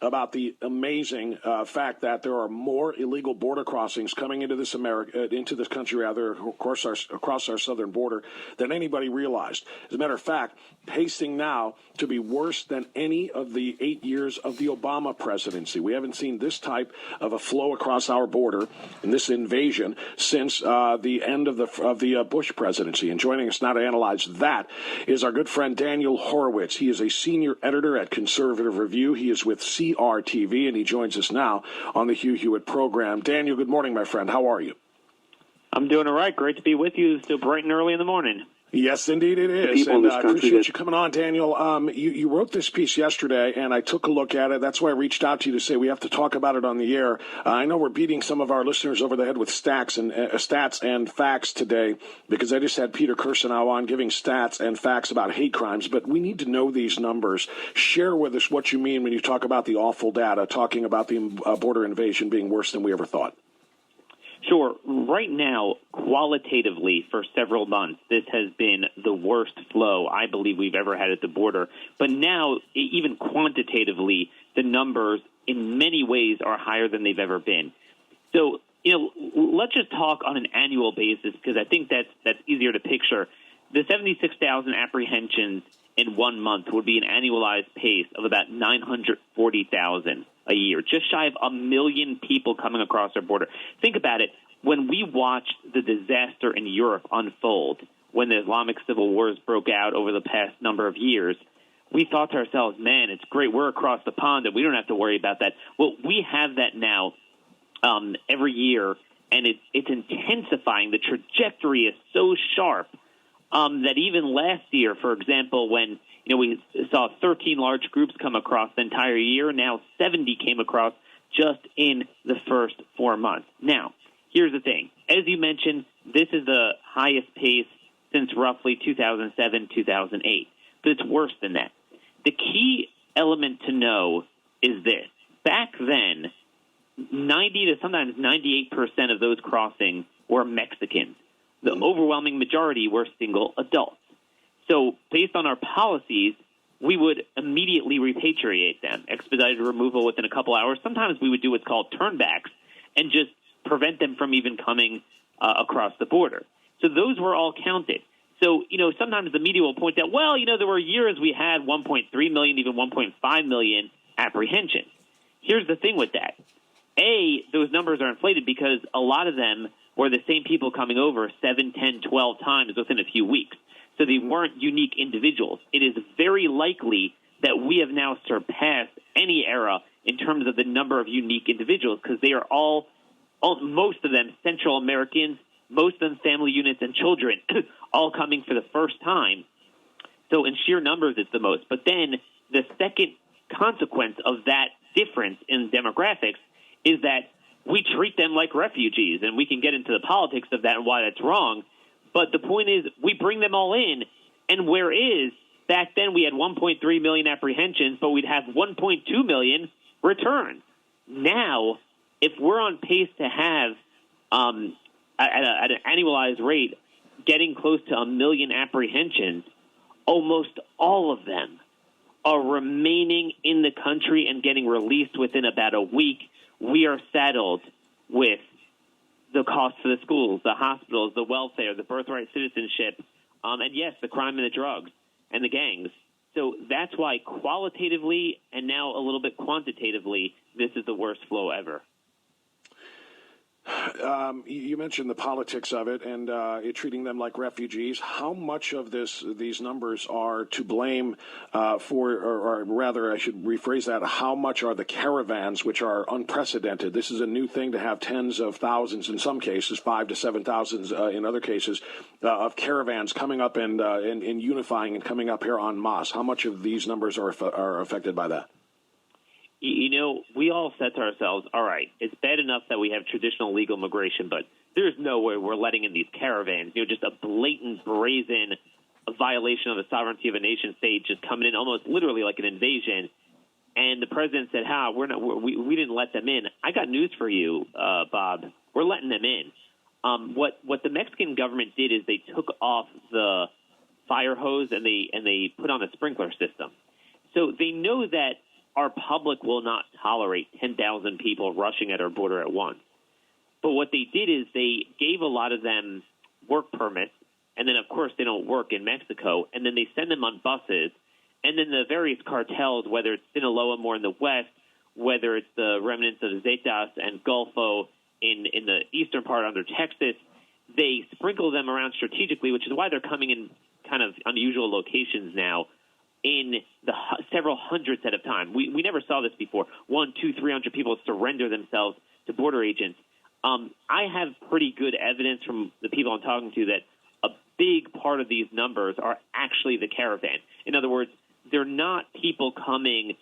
about the amazing fact that there are more illegal border crossings coming into this country, across our southern border, than anybody realized. As a matter of fact, pacing now to be worse than any of the 8 years of the Obama presidency. We haven't seen this type of a flow across our border and this invasion since the end of the Bush presidency. And joining us now to analyze that is our good friend Daniel Horowitz. He is a senior editor at Conservative Review. He is with CRTV, and he joins us now on the Hugh Hewitt program. Daniel, good morning, my friend. How are you? I'm doing all right. Great to be with you. Still bright and early in the morning. Yes, indeed it is. And I appreciate you coming on, Daniel. You wrote this piece yesterday, and I took a look at it. That's why I reached out to you to say we have to talk about it on the air. I know we're beating some of our listeners over the head with stats and facts today, because I just had Peter Kirsanow on giving stats and facts about hate crimes. But we need to know these numbers. Share with us what you mean when you talk about the awful data, talking about the border invasion being worse than we ever thought. Sure. Right now, qualitatively, for several months, this has been the worst flow I believe we've ever had at the border. But now, even quantitatively, the numbers in many ways are higher than they've ever been. So, let's just talk on an annual basis, because I think that's easier to picture. The 76,000 apprehensions in 1 month would be an annualized pace of about 940,000 a year, just shy of 1 million people coming across our border. Think about it. When we watched the disaster in Europe unfold, when the Islamic civil wars broke out over the past number of years, we thought to ourselves, man, it's great. We're across the pond and we don't have to worry about that. Well, we have that now every year, and it's intensifying. The trajectory is so sharp that even last year, for example, when we saw 13 large groups come across the entire year, now 70 came across just in the first 4 months. Now, here's the thing. As you mentioned, this is the highest pace since roughly 2007, 2008. But it's worse than that. The key element to know is this. Back then, 90 to sometimes 98% of those crossings were Mexicans. The overwhelming majority were single adults. So based on our policies, we would immediately repatriate them, expedited removal within a couple hours. Sometimes we would do what's called turnbacks and just prevent them from even coming across the border. So those were all counted. So, sometimes the media will point out, well, there were years we had 1.3 million, even 1.5 million apprehensions. Here's the thing with that. A, those numbers are inflated because a lot of them were the same people coming over 7, 10, 12 times within a few weeks. So they weren't unique individuals. It is very likely that we have now surpassed any era in terms of the number of unique individuals, because they are all, most of them Central Americans, most of them family units and children, all coming for the first time. So in sheer numbers, it's the most. But then the second consequence of that difference in demographics is that we treat them like refugees, and we can get into the politics of that and why that's wrong. But the point is, we bring them all in, and whereas back then we had 1.3 million apprehensions, but we'd have 1.2 million returns. Now, if we're on pace to have, at an annualized rate, getting close to 1 million apprehensions, almost all of them are remaining in the country and getting released within about a week. We are saddled with the cost for the schools, the hospitals, the welfare, the birthright citizenship, and yes, the crime and the drugs and the gangs. So that's why qualitatively and now a little bit quantitatively, this is the worst flow ever. You mentioned the politics of it and treating them like refugees. How much of these numbers are to blame or rather, I should rephrase that, how much are the caravans, which are unprecedented? This is a new thing to have tens of thousands, in some cases, 5,000 to 7,000 in other cases, of caravans coming up and unifying and coming up here en masse. How much of these numbers are affected by that? We all said to ourselves, all right, it's bad enough that we have traditional legal immigration, but there's no way we're letting in these caravans. Just a blatant, brazen violation of the sovereignty of a nation state just coming in almost literally like an invasion. And the president said, we didn't let them in. I got news for you, Bob. We're letting them in. What the Mexican government did is they took off the fire hose and they put on a sprinkler system. So they know that our public will not tolerate 10,000 people rushing at our border at once. But what they did is they gave a lot of them work permits, and then, of course, they don't work in Mexico, and then they send them on buses, and then the various cartels, whether it's Sinaloa more in the west, whether it's the remnants of Zetas and Golfo in the eastern part under Texas, they sprinkle them around strategically, which is why they're coming in kind of unusual locations now in the several hundreds at a time. We never saw this before. 100, 200, 300 people surrender themselves to border agents. I have pretty good evidence from the people I'm talking to that a big part of these numbers are actually the caravan. In other words, they're not people coming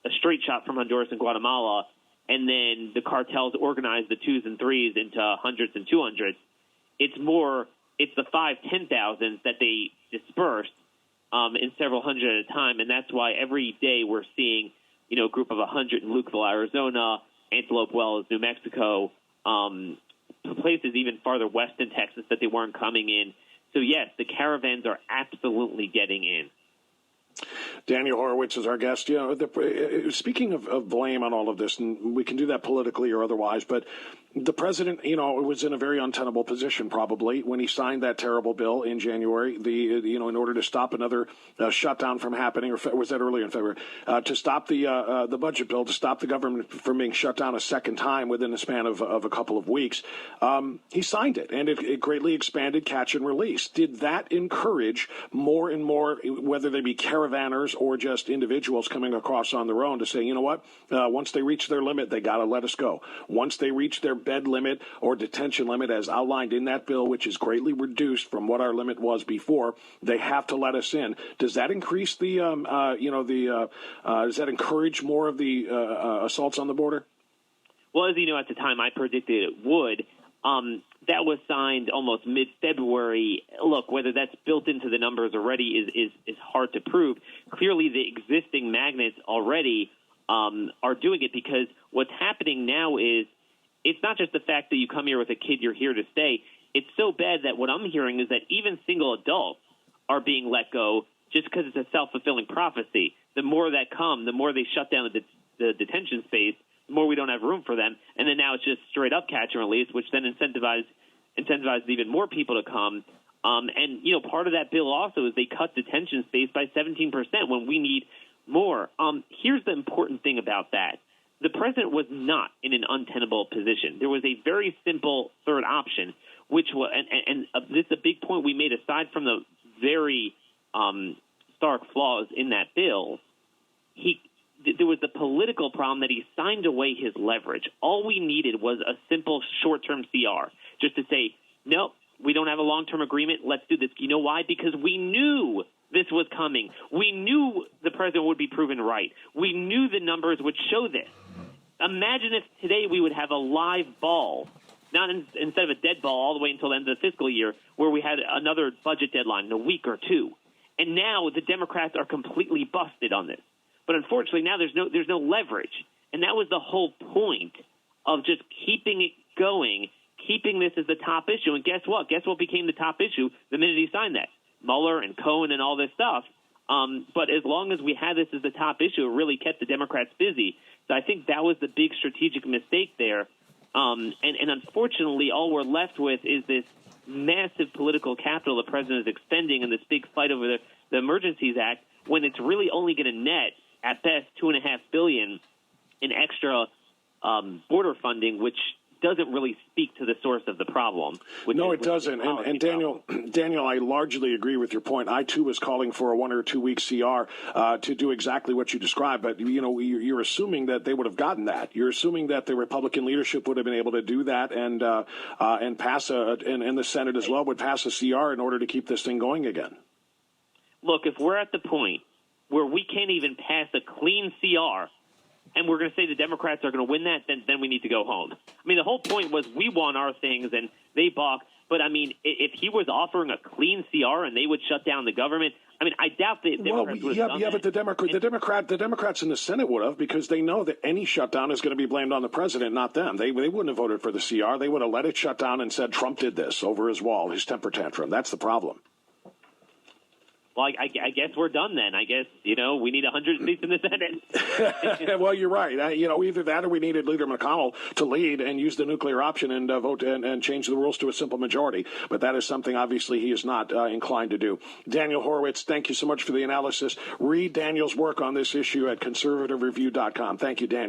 a straight shot from Honduras and Guatemala, and then the cartels organize the 2s and 3s into hundreds and 200s. It's the 5,000, 10,000 that they dispersed in several hundred at a time, and that's why every day we're seeing, a group of 100 in Lukeville, Arizona, Antelope Wells, New Mexico, places even farther west in Texas that they weren't coming in. So, yes, the caravans are absolutely getting in. Daniel Horowitz is our guest. Speaking of blame on all of this, and we can do that politically or otherwise, but the president, was in a very untenable position probably when he signed that terrible bill in January. In order to stop another shutdown from happening, or was that earlier in February? To stop the budget bill, to stop the government from being shut down a second time within the span of a couple of weeks. He signed it, and it greatly expanded catch and release. Did that encourage more and more, whether they be caravanners or just individuals coming across on their own, to say, you know what, once they reach their limit, they got to let us go. Once they reach their bed limit or detention limit, as outlined in that bill, which is greatly reduced from what our limit was before, they have to let us in. Does that increase does that encourage more of the assaults on the border? Well, as you know, at the time I predicted it would. That was signed almost mid-February. Look, whether that's built into the numbers already is hard to prove. Clearly, the existing magnets already are doing it, because what's happening now is it's not just the fact that you come here with a kid, you're here to stay. It's so bad that what I'm hearing is that even single adults are being let go just because it's a self-fulfilling prophecy. The more that come, the more they shut down the detention space, the more we don't have room for them. And then now it's just straight up catch and release, which then incentivizes even more people to come. And part of that bill also is they cut detention space by 17% when we need more. Here's the important thing about that. The president was not in an untenable position. There was a very simple third option, which was, and this is a big point we made, aside from the very stark flaws in that bill. There was the political problem that he signed away his leverage. All we needed was a simple short-term CR, just to say, no, we don't have a long-term agreement. Let's do this. You know why? Because we knew this was coming. We knew the president would be proven right. We knew the numbers would show this. Imagine if today we would have a live ball, not instead of a dead ball all the way until the end of the fiscal year, where we had another budget deadline in a week or two. And now the Democrats are completely busted on this. But unfortunately, now there's no leverage. And that was the whole point of just keeping it going, keeping this as the top issue. And guess what? Guess what became the top issue the minute he signed that? Mueller and Cohen and all this stuff. But as long as we had this as the top issue, it really kept the Democrats busy. So I think that was the big strategic mistake there. And unfortunately, all we're left with is this massive political capital the president is expending in this big fight over the Emergencies Act, when it's really only going to net, at best, $2.5 billion in extra border funding, which doesn't really speak to the source of the problem. No, it doesn't. And Daniel, I largely agree with your point. I, too, was calling for a 1 or 2 week CR to do exactly what you described. But, you're assuming that they would have gotten that. You're assuming that the Republican leadership would have been able to do that and pass and the Senate as well would pass a CR in order to keep this thing going again. Look, if we're at the point where we can't even pass a clean CR, and we're going to say the Democrats are going to win that, then we need to go home. I mean, the whole point was we won our things and they balked. But, I mean, if he was offering a clean CR and they would shut down the government, I mean, I doubt the Democrats would have done that. But the Democrats in the Senate would have, because they know that any shutdown is going to be blamed on the president, not them. They wouldn't have voted for the CR. They would have let it shut down and said Trump did this over his wall, his temper tantrum. That's the problem. well, I guess we're done then. I guess, we need 100 seats in the Senate. Well, you're right. Either that or we needed Leader McConnell to lead and use the nuclear option and vote and change the rules to a simple majority. But that is something, obviously, he is not inclined to do. Daniel Horowitz, thank you so much for the analysis. Read Daniel's work on this issue at conservativereview.com. Thank you, Daniel.